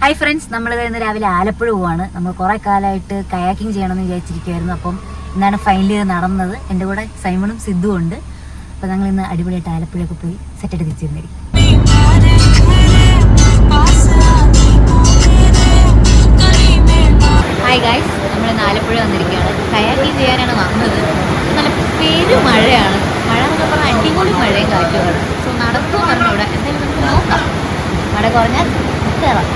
Hi friends, നമ്മൾ ഇന്ന് രാവിലെ ആലപ്പുഴ പോവാണ്. നമ്മൾ കുറേ കാലമായിട്ട് കയാക്കിംഗ് ചെയ്യണമെന്ന് വിചാരിച്ചിരിക്കുമായിരുന്നു. അപ്പം ഇന്നാണ് ഫൈനലി നടന്നത്. എൻ്റെ കൂടെ സൈമണും സിദ്ധുവും ഉണ്ട്. അപ്പം ഞങ്ങൾ ഇന്ന് അടിപൊളിയായിട്ട് ആലപ്പുഴയൊക്കെ പോയി സെറ്റായിട്ട് തിരിച്ചിരുന്നിരിക്കും. ഹായ് ഗായ്സ്, നമ്മൾ ഇന്ന് ആലപ്പുഴ വന്നിരിക്കുകയാണ്. കയാക്കിംഗ് ചെയ്യാനാണ് വന്നത്. നല്ല പെരുമഴയാണ്. മഴ എന്നൊക്കെ പറഞ്ഞാൽ അടിപൊളി മഴയും കാറ്റുമാണ്. സോ നടക്കുമോ പറഞ്ഞൂടെ, എന്തായാലും നമുക്ക് നോക്കാം. മഴ കുറഞ്ഞാൽ കയറാം.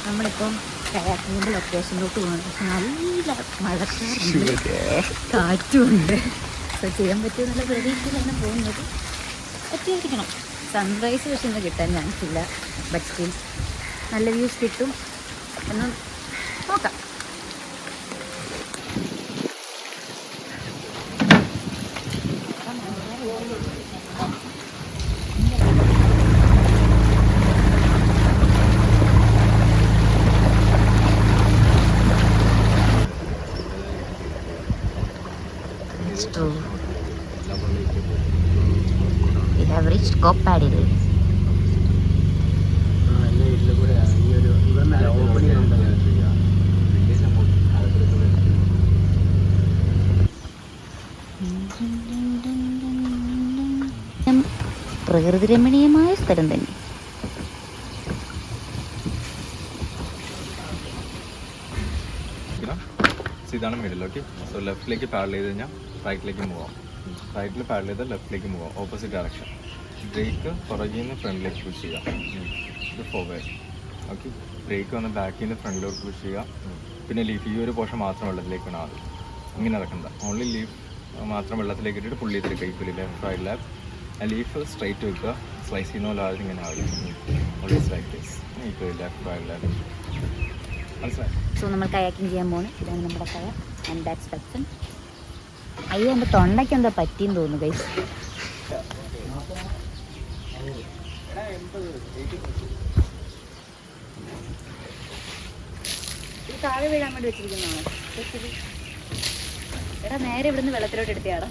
നമ്മളിപ്പം കയാക്കിങ്ങിന്റെ ലൊക്കേഷനിലോട്ട് പോകണം. പക്ഷെ നല്ല മഴക്കാറുണ്ട്, കാറ്റുമുണ്ട്. സോ ചെയ്യാൻ പറ്റുമെന്നുള്ള പ്രതീക്ഷയിലാണ് പോകുന്നത്. പറ്റിയായിരിക്കണം. സൺറൈസ് പക്ഷെ ഇന്ന് കിട്ടാൻ ചാൻസ് ഇല്ല. ബട്ട് സ്റ്റിൽ നല്ല വ്യൂസ് കിട്ടും എന്ന് നോക്കാം. We have reached Koppadil. പ്രകൃതി രമണീയമായ സ്ഥലം തന്നെ. ഇതാണ് മിഡിൽ. ഓക്കെ, സോ ലെഫ്റ്റിലേക്ക് പാഡൽ ചെയ്ത് കഴിഞ്ഞാൽ റൈറ്റിലേക്ക് മൂവ് ആവും. റൈറ്റിൽ പാഡൽ ചെയ്താൽ ലെഫ്റ്റിലേക്ക് മൂവ് ആവും, ഓപ്പോസിറ്റ് ഡയറക്ഷൻ. ബ്രേക്ക് പുറകിൽ നിന്ന് ഫ്രണ്ടിലേക്ക് പുഷ് ചെയ്യുക, ഇത് ഫോർവേഡ്. ഓക്കെ, ബ്രേക്ക് വന്ന് ബാക്കിൽ നിന്ന് ഫ്രണ്ടിലോട്ട് പുഷ് ചെയ്യുക. പിന്നെ ലീഫ് ഈ ഒരു പോർഷൻ മാത്രം വെള്ളത്തിലേക്ക് വേണം ആദ്യം. ഇങ്ങനെ ഇറക്കണ്ട, ഓൺലി ലീഫ് മാത്രം വെള്ളത്തിലേക്ക് ഇട്ടിട്ട് പുള്ളി ചെയ്തിട്ട് ഈക്വലി ലെഫ്റ്റ് റൈറ്റ് ലാബ്. ആ ലീഫ് സ്ട്രൈറ്റ് വെക്കുക, സ്ലൈസ് ചെയ്യുന്ന പോലെ ആദ്യം ഇങ്ങനെ ആവില്ല. Always like this, equally left right lab. മനസ്സിലായി? സോ നമ്മൾ കയാക്കിങ് ചെയ്യാൻ പോകുന്നു. ഇതാണ് നമ്മുടെ കയ ആൻഡ് ദാറ്റ്സ് പെക്സൺ. അയ്യോ, എൻ്റെ തൊണ്ടയ്ക്ക് എന്താ പറ്റിയെന്ന് തോന്നുന്നു ഗൈസ്. ഇത് താഴെ വീഴാൻ വേണ്ടി വെച്ചിരിക്കുന്നതാണ്. എടാ, നേരെ ഇവിടുന്ന് വെള്ളത്തിലോട്ട് എടുത്തിയാടാ.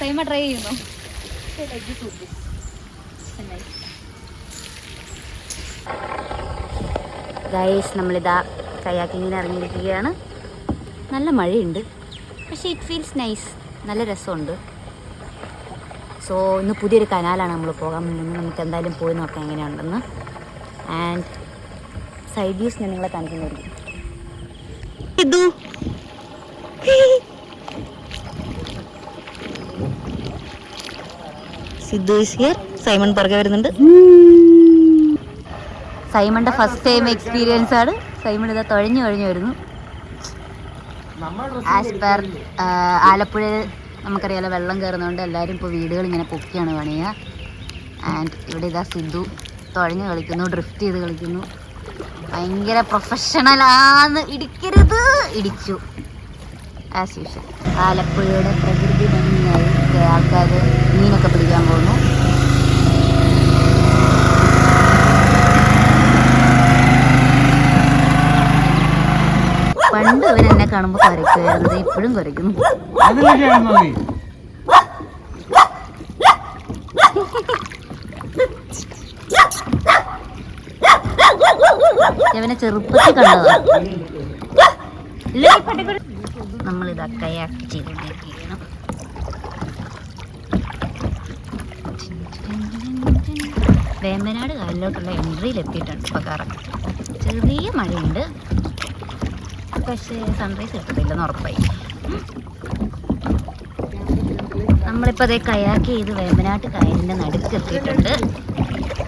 സൈമ ട്രൈ ചെയ്യുന്നു. ഗൈസ്, നമ്മളിതാ കയാക്കിങ്ങിന് ഇറങ്ങിയിരിക്കുകയാണ്. നല്ല മഴയുണ്ട്, പക്ഷേ ഇറ്റ് ഫീൽസ് നൈസ്. നല്ല രസമുണ്ട്. സോ ഇന്ന് പുതിയൊരു കനാലാണ് നമ്മൾ പോകാൻ വേണ്ടുന്നത്. നമുക്ക് എന്തായാലും പോയി നോക്കാം എങ്ങനെയുണ്ടെന്ന്. ആൻഡ് സൈഡ് വ്യൂസ് ഞാൻ നിങ്ങളെ കാണിക്കുന്നതായിരിക്കും. Sidhu is here. സൈമൺ പുറകെ വരുന്നുണ്ട്. സൈമണിന്റെ ഫസ്റ്റ് ടൈം എക്സ്പീരിയൻസ് ആണ്. സൈമൺ ഇതാ തുഴഞ്ഞു വരുന്നു. ആസ് പെർ ആലപ്പുഴയിൽ നമുക്കറിയാലോ വെള്ളം കയറുന്നതുകൊണ്ട് എല്ലാവരും ഇപ്പോൾ വീടുകൾ ഇങ്ങനെ പൊക്കിയാണ് പണിയുക. ആൻഡ് ഇവിടെ ഇതാ സിദ്ധു തുഴഞ്ഞ് കളിക്കുന്നു, ഡ്രിഫ്റ്റ് ചെയ്ത് കളിക്കുന്നു. ഭയങ്കര പ്രൊഫഷണലാന്ന്. ഇടിക്കരുത്, ഇടിച്ചു. ആസ് യൂഷ്വൽ ആലപ്പുഴയുടെ പ്രകൃതി ഭംഗിയായി ആൾക്കാർ മീനൊക്കെ പിടിക്കാൻ പോകുന്നു. പണ്ട് ഇവൻ എന്നെ കാണുമ്പോൾ കുരയ്ക്കുമായിരുന്നത് ഇപ്പോഴും കുരയ്ക്കുന്നു. ഇവനെ ചെറുപ്പത്തിൽ കണ്ടതാ. നമ്മളിതാ കയാക്ക് ചെയ്തുകൊണ്ടിരിക്കുകയാണ്. വേമ്പനാട് കായലിലോട്ടുള്ള എൻട്രിയിൽ എത്തിയിട്ടുണ്ട്. ഇപ്പോൾ കയറാൻ ചെറിയ മഴയുണ്ട്, പക്ഷേ സൺറൈസ് കിട്ടത്തില്ലെന്ന് ഉറപ്പായി. നമ്മളിപ്പോൾ അതേ കയാക്ക് ചെയ്ത് വേമ്പനാട്ട് കായലിൻ്റെ നടുക്ക് എത്തിയിട്ടുണ്ട്.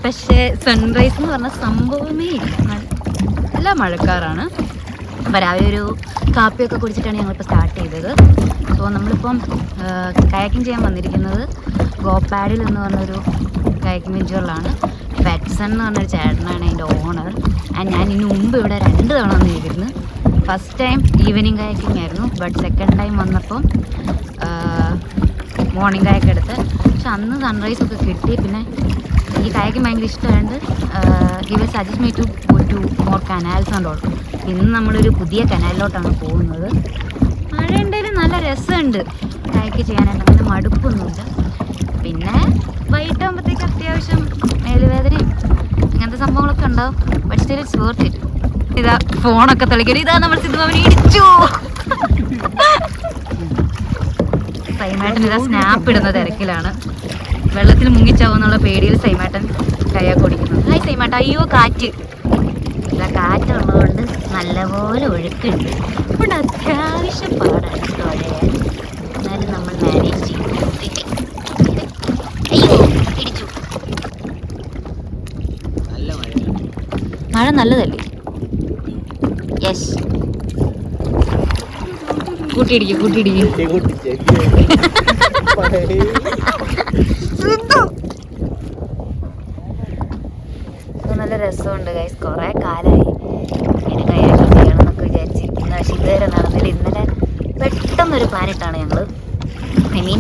പക്ഷേ സൺറൈസ് എന്ന് പറഞ്ഞ സംഭവമേ ഇല്ല. നല്ല മഴക്കാറാണ്. അപ്പോൾ രാവിലെ ഒരു കാപ്പിയൊക്കെ കുടിച്ചിട്ടാണ് ഞങ്ങളിപ്പോൾ സ്റ്റാർട്ട് ചെയ്തത്. സോ നമ്മളിപ്പം കയാക്കിങ് ചെയ്യാൻ വന്നിരിക്കുന്നത് ഗോപ്പാഡിൽ എന്ന് പറഞ്ഞൊരു കയാക്കിങ് വെഞ്ചറിലാണ്. പെക്സൺ എന്ന് പറഞ്ഞൊരു ചേട്ടനാണ് അതിൻ്റെ ഓണർ. ആൻഡ് ഞാൻ ഇതിന് മുമ്പ് ഇവിടെ 2 തവണ വന്ന് ചെയ്തിരുന്നു. ഫസ്റ്റ് ടൈം ഈവനിങ് കയാക്കിങ് ആയിരുന്നു. ബട്ട് സെക്കൻഡ് ടൈം വന്നപ്പം മോർണിംഗ് കയാക്ക് എടുത്ത്. പക്ഷെ അന്ന് സൺറൈസൊക്കെ കിട്ടി. പിന്നെ ഈ കയാക്കിങ് ഭയങ്കര ഇഷ്ടമായത് he will suggest me to go to more canals and all. ഇന്ന് നമ്മളൊരു പുതിയ കനാലിലോട്ടാണ് പോകുന്നത്. മഴ ഉണ്ടെങ്കിലും നല്ല രസമുണ്ട്. കയക്ക് ചെയ്യാനായിട്ട് അങ്ങനെ മടുപ്പൊന്നുമില്ല. പിന്നെ വൈകിട്ടാകുമ്പോഴത്തേക്ക് അത്യാവശ്യം മേലുവേദനയും അങ്ങനത്തെ സംഭവങ്ങളൊക്കെ ഉണ്ടാവും. But still it's worth it. ഇതാ ഫോണൊക്കെ തെളിക്കല്. ഇതാ നമ്മൾ സിദ്ധുമാമനെ ഇടിച്ചു. സൈമേട്ടൻ ഇതാ സ്നാപ്പ് ഇടുന്ന തിരക്കിലാണ്. വെള്ളത്തിൽ മുങ്ങിച്ചാവുന്നുള്ള പേടിയിൽ സൈമേട്ടൻ കയ്യാക്ക് ഓടിക്കുന്നു. ഹായ് സൈമേട്ട. അയ്യോ കാറ്റ്. ഇതാ കാറ്റുള്ളതുകൊണ്ട് നല്ലപോലെ ഒഴുക്കുണ്ട്. ഇവിടെ അത്യാവശ്യം പാടാണ് തുഴയാൻ. എന്നാലും നമ്മൾ മാനേജ് ചെയ്യും. അയ്യോ ഇടിച്ചു. മഴ നല്ലതല്ലേ? യെസ്. കൂട്ടിയിടിക്കും കൂട്ടിയിടിക്കും. നല്ല രസമുണ്ട് ഗൈസ്. കുറേ കാലമായി ഇങ്ങനെ കയാക്കി ചെയ്യണം എന്നൊക്കെ വിചാരിച്ചിരിക്കുന്നു. പക്ഷെ ഇതുവരെ നടന്നില്ല. ഇന്നലെ പെട്ടെന്നൊരു പ്ലാൻ ഇട്ടാണ് ഞങ്ങൾ. ഐ മീൻ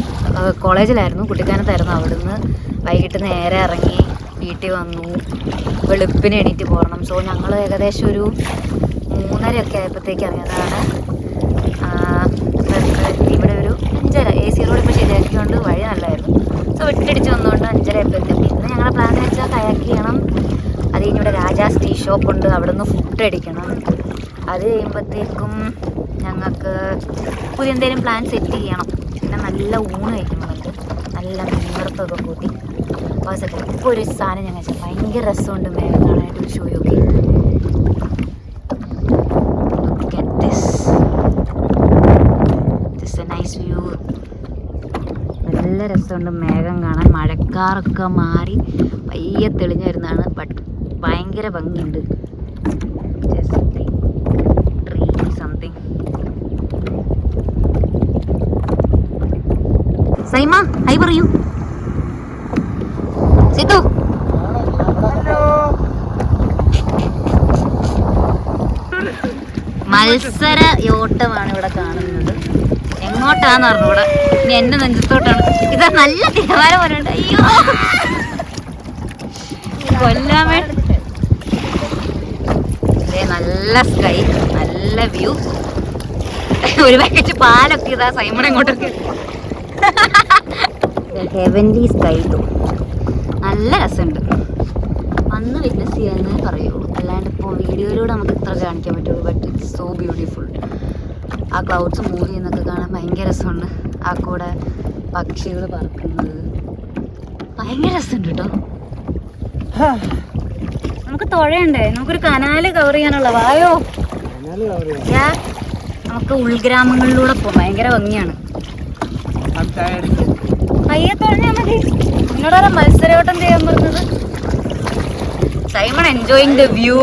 കോളേജിലായിരുന്നു, കുട്ടിക്കാനത്തായിരുന്നു. അവിടുന്ന് വൈകിട്ട് നേരെ ഇറങ്ങി വീട്ടിൽ വന്നു. വെളുപ്പിന് എണീറ്റ് പോകണം. സോ ഞങ്ങൾ ഏകദേശം ഒരു 3:30 ആയപ്പോഴത്തേക്ക് ഇറങ്ങിയതാണ്. ഇവിടെ ഒരു 5:30 AC റോഡ് ഇപ്പോൾ ശരിയാക്കിക്കൊണ്ട് വഴി നല്ലതായിരുന്നു. സോ വെട്ടിടിച്ച് വന്നുകൊണ്ട് 5:30 ആയപ്പോഴത്തേക്കും പിന്നെ ഞങ്ങളുടെ പ്ലാൻ എന്ന് വെച്ചാൽ കയാക്ക് ചെയ്യണം. അത് കഴിഞ്ഞ് ഇവിടെ രാജാസ് ടീ ഷോപ്പ് ഉണ്ട്, അവിടെ നിന്ന് ഫുഡ് അടിക്കണം. അത് കഴിയുമ്പോഴത്തേക്കും ഞങ്ങൾക്ക് പുതിയ എന്തെങ്കിലും പ്ലാൻ സെറ്റ് ചെയ്യണം. പിന്നെ നല്ല ഊണ് കഴിക്കുന്നുണ്ട്, നല്ല മീൻവറുത്തൊക്കെ കൂട്ടി. ഇപ്പോൾ ഒരു സാധനം ഞാൻ കഴിച്ചാൽ ഭയങ്കര രസമുണ്ട്. മേലെ കാണാനായിട്ട് ഒരു ഷോയൊക്കെ. Nice view. നല്ല രസമുണ്ട് മേഘം കാണാൻ. മഴക്കാറൊക്കെ മാറി പയ്യെ തെളിഞ്ഞു വരുന്നതാണ്. ബട്ട് ഭയങ്കര ഭംഗിയുണ്ട്. സംതിങ്. സൈമ ഹൈ പറയൂ. സിത്തു മത്സര യോട്ടമാണ് ഇവിടെ കാണുന്നത്. എങ്ങോട്ടാന്ന് പറഞ്ഞു ഇവിടെ. ഇനി എന്റെ നെഞ്ചത്തോട്ടാണ്. ഇതാ നല്ല തിരമാല പോലുണ്ട്. അയ്യോ കൊല്ലാമേ. നല്ല സ്കൈ, നല്ല വ്യൂ. ഒരു പാക്കറ്റ് പാലൊക്കെ ഇതാ സൈമൺ ഇങ്ങോട്ടൊക്കെ. Heavenly sky too. നല്ല രസമുണ്ട്. വന്ന് വിറ്റ്നസ് ചെയ്യാന്നേ പറയുള്ളൂ. അല്ലാണ്ട് ഇപ്പോൾ വീഡിയോയിലൂടെ നമുക്ക് ഇത്ര കാണിക്കാൻ പറ്റുള്ളൂ. But it's so beautiful. ആ ക്ലൗഡ്സ് മൂവ് ചെയ്യുന്നൊക്കെ കാണാൻ ഭയങ്കര രസമുണ്ട്. ആ കൂടെ പക്ഷികൾ പറക്കുന്നത് ഭയങ്കര രസമുണ്ട് കേട്ടോ. നമുക്ക് തുഴയണ്ടേ? നമുക്കൊരു കനാല് കവർ ചെയ്യാനുള്ള വായോ. നമുക്ക് ഉൾഗ്രാമങ്ങളിലൂടെ പോകാം. ഭയങ്കര ഭംഗിയാണ്. പയ്യെ തുഴഞ്ഞാൽ മതി. നിങ്ങളുടെ മത്സരോട്ടം ചെയ്യാൻ പറഞ്ഞത്. Simon enjoying the view.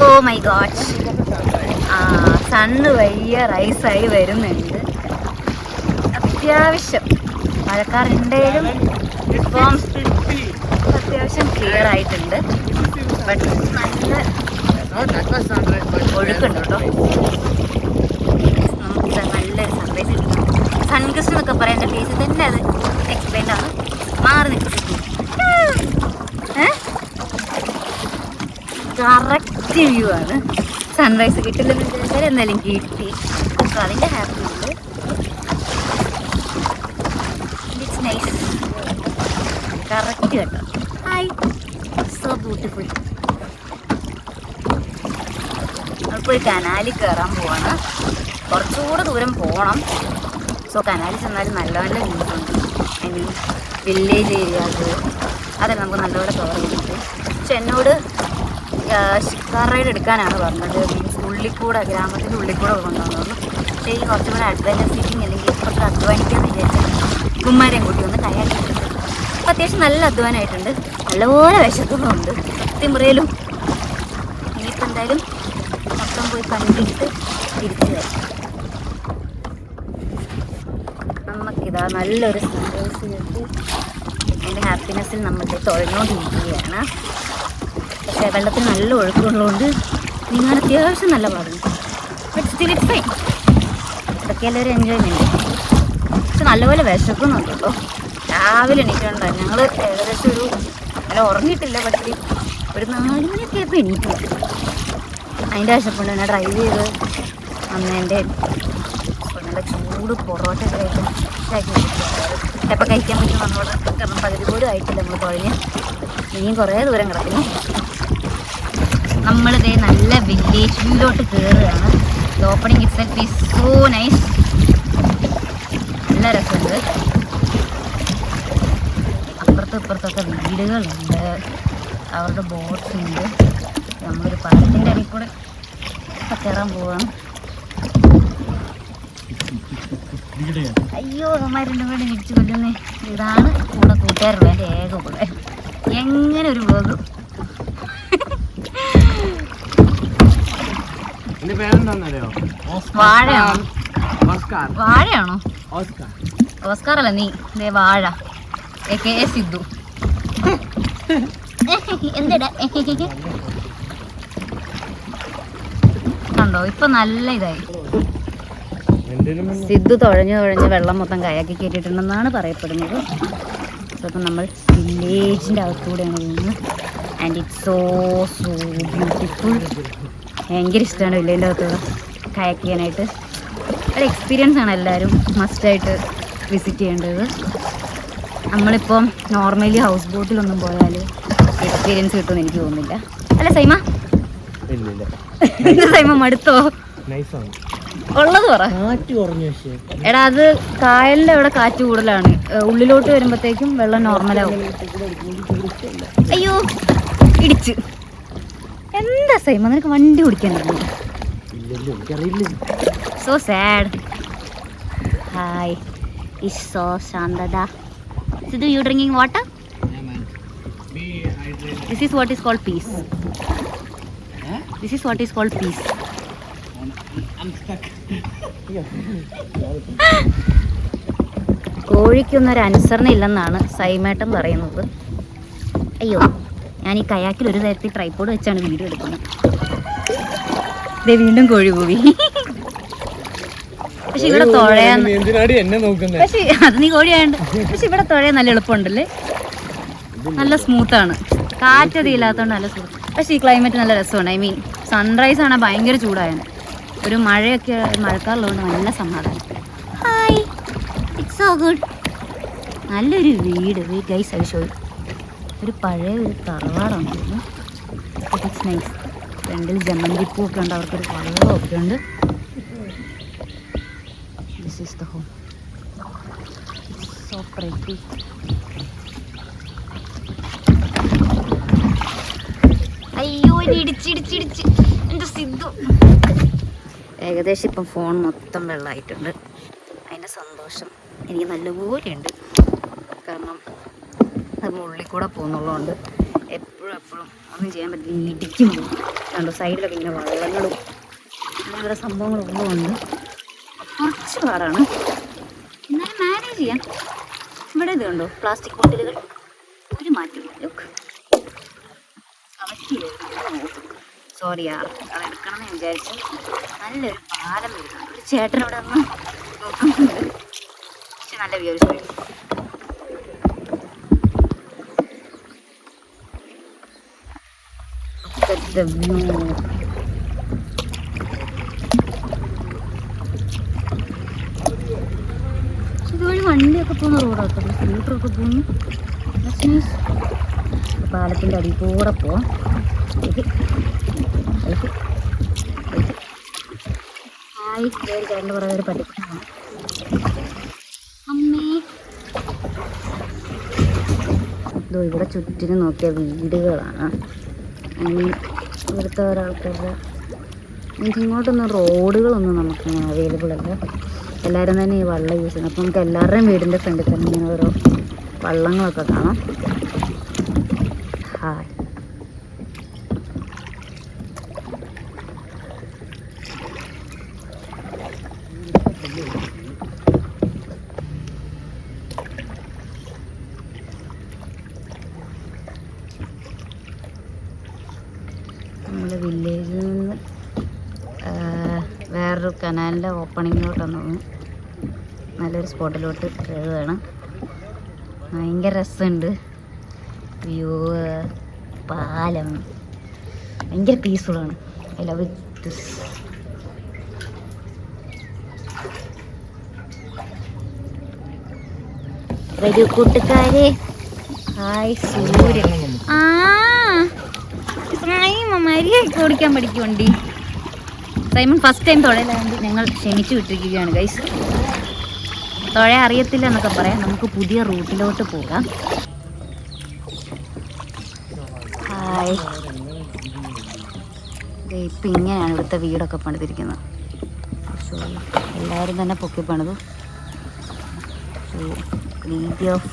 Oh my god. Sun വയ്യ റൈസായി വരുന്നുണ്ട്. അത്യാവശ്യം മഴക്കാറുണ്ടെങ്കിലും ഇപ്പം അത്യാവശ്യം ക്ലിയർ ആയിട്ടുണ്ട്. ബട്ട് നല്ല ഒഴുക്കുണ്ട് കേട്ടോ. നമുക്കിത് നല്ലൊരു സൺറൈസ് കിട്ടും. സൺകിസ് എന്നൊക്കെ പറയാം. എൻ്റെ ഫേസിൽ തന്നെ അത് എക്സ്പ്ലെയിൻ ആണ്. മാറി നിൽക്കും. കറക്റ്റ് വ്യൂ ആണ്. സൺറൈസ് കിട്ടില്ലെന്ന് വിചാരിച്ചാൽ എന്നാലും കിട്ടി. അപ്പോൾ അതിൻ്റെ ഹാപ്പി ഉണ്ട്. It's nice. കറക്റ്റ് കേട്ടോ. Hi, so beautiful. നമ്മളിപ്പോൾ ഒരു കനാലിൽ കയറാൻ പോവാണ്. കുറച്ചുകൂടെ ദൂരം പോകണം. സോ കനാലിൽ ചെന്നാലും നല്ല നല്ല വ്യൂസ് ഉണ്ട്. ഐ മീൻ വില്ലേജ് ഏരിയാസ് അതെല്ലാം നമുക്ക് നല്ലപോലെ കവർ ചെയ്യുന്നുണ്ട്. പക്ഷെ എന്നോട് കാർ റൈഡ് എടുക്കാനാണ് പറഞ്ഞത്. മീൻസ് ഉള്ളിൽ കൂടെ, ഗ്രാമത്തിൻ്റെ ഉള്ളിൽ കൂടെ കൊണ്ടുവന്നു. പക്ഷേ ഈ കുറച്ചും കൂടെ അഡ്വഞ്ചർ സീറ്റിംഗ് അല്ലെങ്കിൽ കുറച്ച് അധ്വാനിക്കാമെന്ന് വിചാരിച്ചാൽ കുമ്മാരെയും കൂട്ടി ഒന്ന് കയാക്കിയിട്ടുണ്ട്. അപ്പോൾ അത്യാവശ്യം നല്ല അധ്വാനമായിട്ടുണ്ട്. നല്ലപോലെ വിശക്കുന്നുണ്ട്. തിമ്രയിലും ഇനിയിപ്പോൾ എന്തായാലും മൊത്തം പോയി കണ്ടിട്ട് തിരിച്ചു വരാം. നമുക്കിതാ നല്ലൊരു സൺറൈസ് കിട്ടി. അതിൻ്റെ ഹാപ്പിനെസ്സിൽ നമ്മൾ തുഴഞ്ഞുകൊണ്ടിരിക്കുകയാണ്. പക്ഷേ വെള്ളത്തിൽ നല്ല ഒഴുക്കുള്ളതുകൊണ്ട് നിങ്ങൾ അത്യാവശ്യം നല്ല പാടുന്നു. But still it's fine. ഇതൊക്കെയല്ലേ ഒരു എൻജോയ്മെൻറ്റ്. പക്ഷെ നല്ലപോലെ വിശക്കുന്നുണ്ട് കേട്ടോ. രാവിലെ എണീറ്റുണ്ടായി. ഞങ്ങൾ ഏകദേശം ഒരു നല്ല ഉറങ്ങിയിട്ടില്ല. പക്ഷേ ഒരു 4 മണിയൊക്കെ ആയപ്പോൾ എണീറ്റില്ല. അതിൻ്റെ വിശപ്പുണ്ട്. എന്നെ ഡ്രൈവ് ചെയ്ത് വന്നതിൻ്റെ നല്ല ചൂട് ചൂട് പൊറോട്ട കഴിക്കാൻ ചിലപ്പോൾ കഴിക്കാൻ പറ്റും നമ്മളോട്. കാരണം പകുതി പോലും ആയിട്ടില്ല നമ്മൾ തുഴഞ്ഞ്. ഇനിയും കുറേ ദൂരം കിടക്കുന്നു. നമ്മളിതേ നല്ല വില്ലേജിലോട്ട് കയറുകയാണ്. Opening itself is so nice. നല്ല രസമുണ്ട്. അപ്പുറത്തും ഇപ്പുറത്തൊക്കെ വീടുകളുണ്ട്, അവരുടെ ബോട്ട്സ് ഉണ്ട്. നമ്മളൊരു പാലത്തിൻ്റെ അടിയിൽ കൂടെ കയറാൻ പോവാണ്. അയ്യോ അമ്മമാർ രണ്ടും കൂടെ ഇടിച്ചു കൊല്ലുന്നേ. ഇതാണ് കൂടെ കൂട്ടുകാരുള്ള എൻ്റെ ഏക ഉപകാരം. എങ്ങനെ ഒരു പോകും. വാഴയാണോ? വാഴയാണോ? ഓസ്കാർ അല്ല നീ. ദേ വാഴ AKA സിദ്ധു. എന്തെടാ കണ്ടോ? ഇപ്പൊ നല്ല ഇതായി. സിദ്ധു തുഴഞ്ഞ് വെള്ളം മൊത്തം കയാക്കി കയറ്റിയിട്ടുണ്ടെന്നാണ് പറയപ്പെടുന്നത്. അപ്പം നമ്മൾ വില്ലേജിൻ്റെ അകത്തൂടെയാണ് പോകുന്നത്. And it's so beautiful. ഭയങ്കര ഇഷ്ടമാണ് വില്ലേജിൻ്റെ അകത്തൂടെ കയാക്ക് ചെയ്യാനായിട്ട്. ഒരു എക്സ്പീരിയൻസ് ആണ്. എല്ലാവരും മസ്റ്റായിട്ട് വിസിറ്റ് ചെയ്യേണ്ടത്. നമ്മളിപ്പം നോർമലി ഹൗസ് ബോട്ടിലൊന്നും പോയാൽ എക്സ്പീരിയൻസ് കിട്ടുമെന്ന് എനിക്ക് തോന്നുന്നില്ല. അല്ല സൈമ? എന്താ സൈമ മടുത്തോ? ഉള്ളത് പറ. എടാ അത് കായലിൻ്റെ അവിടെ കാറ്റ് കൂടുതലാണ്. ഉള്ളിലോട്ട് വരുമ്പോഴത്തേക്കും വെള്ളം നോർമലാവും. അയ്യോ ഇടിച്ച്. എന്താ സൈമ നിനക്ക് വണ്ടി ഓടിക്കാൻ അറിയില്ല? So sad. Hi is so ശാന്തത. Sidhu, you drinking water? Yeah, man. Be hydrated. This is what is called peace. Huh? This is what is called peace. I'm stuck. കോഴിക്കൊന്നൊരു അനുസരണ ഇല്ലെന്നാണ് സൈമേട്ടൻ പറയുന്നത്. അയ്യോ ഞാൻ ഈ കയാക്കിൽ ഒരു തരത്തിൽ ട്രൈപ്പോഡ് വെച്ചാണ് വീഡിയോ എടുക്കുന്നത്. ഇതേ വീണ്ടും കോഴി പോയി. പക്ഷെ ഇവിടെ തുഴയാൻ, പക്ഷെ അത് നീ കോഴിയായുണ്ട്. പക്ഷെ ഇവിടെ തുഴയാൻ നല്ല എളുപ്പമുണ്ടല്ലേ, നല്ല സ്മൂത്താണ്. കാറ്റതി ഇല്ലാത്തതുകൊണ്ട് നല്ല സ്മൂത്ത്. പക്ഷെ ഈ ക്ലൈമറ്റ് നല്ല രസമാണ്. ഐ മീൻ സൺറൈസ് ആണ് ഭയങ്കര ചൂടായാണ്. ഒരു മഴയൊക്കെ മഴക്കാറുള്ളതുകൊണ്ട് നല്ല സമാധാനം. Hi it's so good. നല്ലൊരു വീട്. Guys I show. ഒരു പഴയ ഒരു തറവാടാണ്. It's nice. ഫ്രണ്ടിൽ ജമന്തിപ്പൂവൊക്കെ ഉണ്ട്, അവർക്കൊരു വെള്ളമൊക്കെ ഉണ്ട്. This is the home. It's so pretty. അയ്യോ ഇടിച്ചിടിച്ചിടിച്ച് എൻ്റെ സിദ്ധു. ഏകദേശം ഇപ്പം ഫോൺ മൊത്തം വെള്ളമായിട്ടുണ്ട്. അതിൻ്റെ സന്തോഷം എനിക്ക് നല്ലപോലെ ഉണ്ട്. കാരണം നമ്മൾ ഉള്ളിൽ കൂടെ പോകുന്നുള്ളതുകൊണ്ട് എപ്പോഴും ഒന്നും ചെയ്യാൻ പറ്റില്ല. ഇടിക്കുമ്പോൾ കണ്ടോ സൈഡിലൊക്കെ ഇങ്ങനെ വെള്ളങ്ങളും അങ്ങനെ സംഭവങ്ങളും ഉള്ളതുകൊണ്ട് കുറച്ച് പാടാണ്. എന്നാലും മാനേജ് ചെയ്യാം. ഇവിടെ ഇത് കണ്ടോ പ്ലാസ്റ്റിക് ബോട്ടിലുകൾ, ഒരു മാറ്റം. ലുക്ക് കളക്ട് ചെയ്ത് സോറി യാർ, അത് എടുക്കണമെന്ന് ഞാൻ വിചാരിച്ചു. നല്ലൊരു പാലം വരുന്നുണ്ട്. ഒരു ചേട്ടൻ ഇവിടെ ഒന്ന് നോക്കുന്നുണ്ട്. പക്ഷെ നല്ല വ്യൂ. the view. ഇതുവഴി വണ്ടിയൊക്കെ പോകുന്ന റോഡാട്ടോ, സ്കൂട്ടറൊക്കെ പോകുന്നു. പാലത്തിൻ്റെ അടിയിൽ കൂടെ പോവാം. ഹായ് വേറെ ചേട്ടൻ്റെ പുറകെ ഒരു പട്ടിക്കുട്ടിയാണ്. അമ്മേ ഇതോ ഇവിടെ ചുറ്റിനും നോക്കിയ വീടുകളാണ്. ഇവിടുത്തെ ഒരാൾക്കാരുടെ ഇങ്ങോട്ടൊന്നും റോഡുകളൊന്നും നമുക്കിങ്ങനെ അവൈലബിൾ അല്ല. എല്ലാവരും തന്നെ ഈ വള്ളം യൂസ് ചെയ്യുന്നത്. അപ്പോൾ നമുക്ക് എല്ലാവരുടെയും വീടിൻ്റെ ഫ്രണ്ടിൽ തന്നെ ഇങ്ങനെ ഓരോ വള്ളങ്ങളൊക്കെ കാണാം. ഹായ് നമ്മുടെ വില്ലേജിൽ നിന്ന് വേറൊരു കനാലിൻ്റെ ഓപ്പണിങ്ങിലോട്ടാണ് തോന്നുന്നു. നല്ലൊരു സ്പോട്ടിലോട്ട് കയറുകയാണ്. ഭയങ്കര രസമുണ്ട്. വ്യൂ, പാലം ഭയങ്കര പീസ്ഫുള്ളാണ്. I love this. വരൂ കൂട്ടുകാരെ. ഹായ് സൂര്യൻ. മര്യാദയ്ക്ക് ഓടിക്കാൻ പഠിക്കും വണ്ടി. സൈമൺ ഫസ്റ്റ് ടൈം തുഴയിലായതുകൊണ്ട് ഞങ്ങൾ ക്ഷമിച്ചു വിട്ടിരിക്കുകയാണ് ഗൈസ്. തുഴ അറിയത്തില്ല എന്നൊക്കെ പറയാം. നമുക്ക് പുതിയ റൂട്ടിലോട്ട് പോകാം. ഹായ്. ഇപ്പം ഇങ്ങനെയാണ് ഇവിടുത്തെ വീടൊക്കെ പണിതിരിക്കുന്നത്. സോ എല്ലാവരും തന്നെ പൊക്കി പണിതു. സോ രീതി of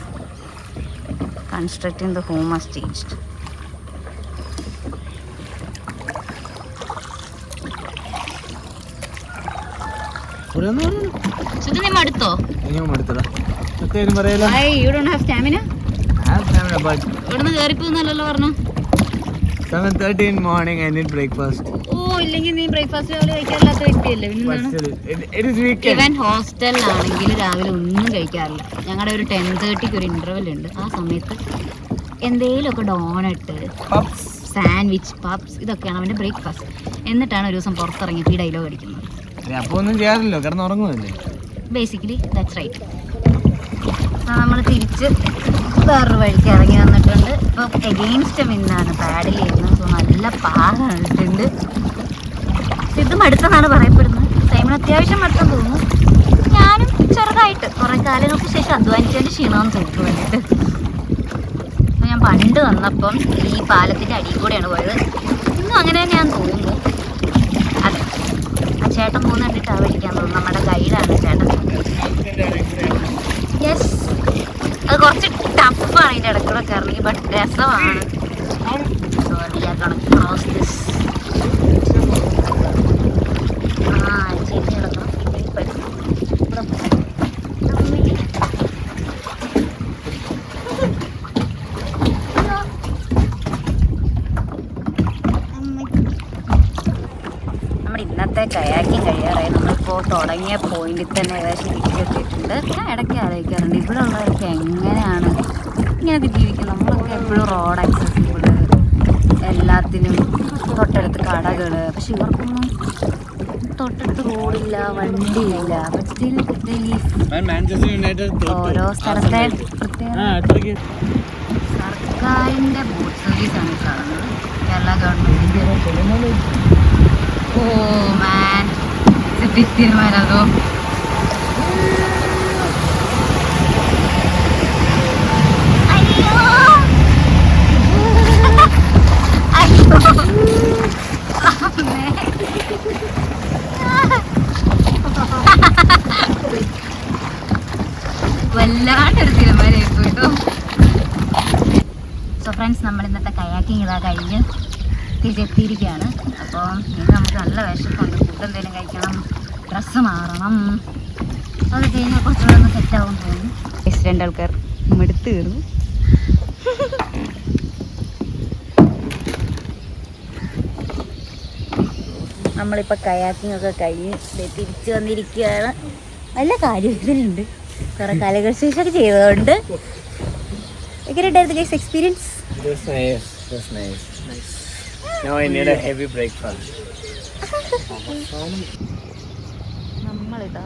constructing the home has changed. അടുത്തോ ഇവിടുന്ന് കയറിപ്പോന്നല്ലോ പറഞ്ഞു. 7:30 in morning I need breakfast. ഓ ഇല്ലെങ്കിൽ നീ ബ്രേക്ക്ഫാസ്റ്റ് രാവിലെ കഴിക്കാറില്ലാത്ത വ്യക്തിയല്ലേ? ഇവൻ ഹോസ്റ്റലിലാണെങ്കിൽ രാവിലെ ഒന്നും കഴിക്കാറില്ല. ഞങ്ങളുടെ ഒരു 10:30 ഒരു ഇന്റർവെൽ ഉണ്ട്. ആ സമയത്ത് എന്തേലുമൊക്കെ ഡോണട്ട്, സാൻഡ്വിച്ച്, പബ്സ് ഇതൊക്കെയാണ് അവൻ്റെ ബ്രേക്ക്ഫാസ്റ്റ്. എന്നിട്ടാണ് ഒരു ദിവസം പുറത്തിറങ്ങിയിട്ട് ഈ ഡയലോഗ് അടിക്കുന്നത്. അപ്പോൾ ഒന്നും ചെയ്യാറില്ലോ, കിടന്നുറങ്ങുമല്ലേ? Basically that's right. നമ്മൾ തിരിച്ച് വേറൊരു വഴിക്ക് ഇറങ്ങി വന്നിട്ടുണ്ട്. ഇപ്പം എഗെയിൻസ്റ്റ് വിന്നാണ് പാഡിൽ ചെയ്യുന്നത്. സോ നല്ല പാടുണ്ട്. ഇത് മടുത്തെന്നാണ് പറയപ്പെടുന്നത്. സൈമൺ അത്യാവശ്യം മടുത്തെന്ന് തോന്നുന്നു. ഞാനും ചെറുതായിട്ട് കുറേ കാലങ്ങൾക്ക് ശേഷം അധ്വാനിച്ചതിൻ്റെ ക്ഷീണമെന്ന് തോന്നുന്നു വേണ്ടിയിട്ട്. അപ്പോൾ ഞാൻ പണ്ട് വന്നപ്പം ഈ പാലത്തിൻ്റെ അടിയിൽ കൂടെയാണ് പോയത്. ഇന്നും അങ്ങനെ തന്നെയാണെന്ന് തോന്നുന്നു. അതെ, ആ ചേട്ടൻ പോകുന്ന കണ്ടിട്ട് ആ വഴിക്കാൻ തോന്നുന്നു. നമ്മുടെ ഗൈഡാണ് ചേട്ടൻ. യെസ്, അത് കുറച്ച് ടഫാണ് ഇതിൻ്റെ ഇടയ്ക്കൂടെ കയറണമെങ്കിൽ, ബട്ട് രസമാണ്. So we are gonna cross this. ചേച്ചി കിടക്കണം. നമ്മുടെ ഇന്നത്തെ കയാക്കിങ് കഴിയാറായി. നമ്മളിപ്പോൾ തുടങ്ങിയ പോയിന്റിൽ തന്നെ ഏകദേശം തിരിച്ചെത്തിയിട്ടുണ്ട്. ഞാൻ ഇടയ്ക്ക് ആലോചിക്കാറുണ്ട് ഇവിടെ ഉള്ളവരൊക്കെ എങ്ങനെയാണ് ഇങ്ങനെയൊക്കെ ജീവിക്കുന്നത്. നമ്മളൊക്കെ എപ്പോഴും റോഡ് ആക്സസിബിൾ, എല്ലാത്തിനും തൊട്ടടുത്ത് കടകൾ. പക്ഷെ ഇവർക്കൊന്നും തൊട്ടടുത്ത് റോഡില്ല, വണ്ടിയില്ല. ഓരോ സ്ഥലത്തെ പ്രത്യേക സർക്കാരിൻ്റെ ബോട്ട് സർവീസാണ് കാണുന്നത്. കേരള ഗവൺമെൻറ്റിൻ്റെ. ഓ മാൻ, തീരുമാനതോ വല്ലാണ്ടൊരു തീരുമാനമായിരുന്നു കേട്ടോ. സോ ഫ്രണ്ട്സ്, നമ്മൾ ഇന്നത്തെ കയാക്കിങ് ഇതാ കഴിഞ്ഞ് തിരിച്ചെത്തിയിരിക്കുകയാണ്. അപ്പോൾ ഇനി നമുക്ക് നല്ല വിശപ്പുണ്ട്. ഫുഡ് എന്തെങ്കിലും കഴിക്കണം, ഡ്രസ്സ് മാറണം. അത് കഴിഞ്ഞാൽ കുറച്ചുകൂടെ ഒന്ന് സെറ്റാവും തോന്നുന്നു. 2 ആൾക്കാർ എടുത്ത് കയറുന്നു. നമ്മളിപ്പോൾ കയാക്കിംഗ് ഒക്കെ കഴിഞ്ഞ് തിരിച്ച് വന്നിരിക്കുകയാണ്. നല്ല കാര്യം ഇതിലുണ്ട്. കുറേ കാലങ്ങൾക്ക് ശേഷമൊക്കെ ചെയ്തതുകൊണ്ട് എങ്ങനെയുണ്ടായിരുന്നു experience? Now I need a heavy breakfast. നമ്മളിതാ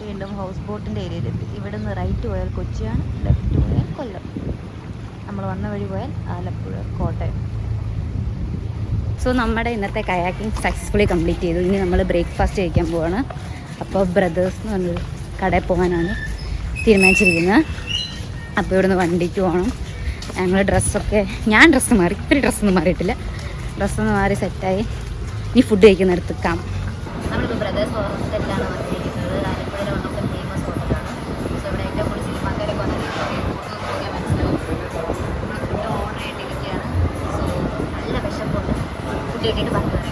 വീണ്ടും ഹൗസ് ബോട്ടിൻ്റെ ഏരിയയിലെത്തി. ഇവിടെ നിന്ന് റൈറ്റ് പോയാൽ കൊച്ചിയാണ്, ലെഫ്റ്റ് പോയാൽ കൊല്ലം. നമ്മൾ വന്ന വഴി പോയാൽ ആലപ്പുഴ, കോട്ടയം. സോ നമ്മുടെ ഇന്നത്തെ കയാക്കിംഗ് സക്സസ്ഫുള്ളി കംപ്ലീറ്റ് ചെയ്തു. ഇനി നമ്മൾ ബ്രേക്ക്ഫാസ്റ്റ് കഴിക്കാൻ പോവാണ്. അപ്പോൾ ബ്രദേഴ്സ് എന്ന് പറഞ്ഞൊരു കടയിൽ പോകാനാണ് തീരുമാനിച്ചിരിക്കുന്നത്. അപ്പോൾ ഇവിടുന്ന് വണ്ടിക്ക് പോകണം. ഞങ്ങൾ ഞാൻ ഡ്രസ്സ് മാറി, ഇത്തിരി ഡ്രസ്സൊന്നും മാറിയിട്ടില്ല. ഡ്രസ്സൊന്ന് മാറി സെറ്റായി ഇനി ഫുഡ് കഴിക്കുന്നിടത്ത് കാണാം. നമ്മളിപ്പോൾ ബ്രദേഴ്സ് ഹോസ്റ്റലിലാണ് വന്നിരിക്കുന്നത്. ആലപ്പുഴയിലെ വൺ ഓഫ് ദ ഫേമസ് ഹോട്ടലാണ്. സോ ഇവിടെ ഏറ്റവും കൂടുതൽ സിനിമാക്കാരൊക്കെ വന്നിരിക്കുകയാണ്. മനസ്സിലാവും. നമ്മൾ ഫുഡ് ഓർഡർ ചെയ്തിരിക്കുകയാണ്. സോ നല്ല വിശപ്പുണ്ട്. ഫുഡ് കിട്ടിയിട്ട് ബാക്കി പറയാം.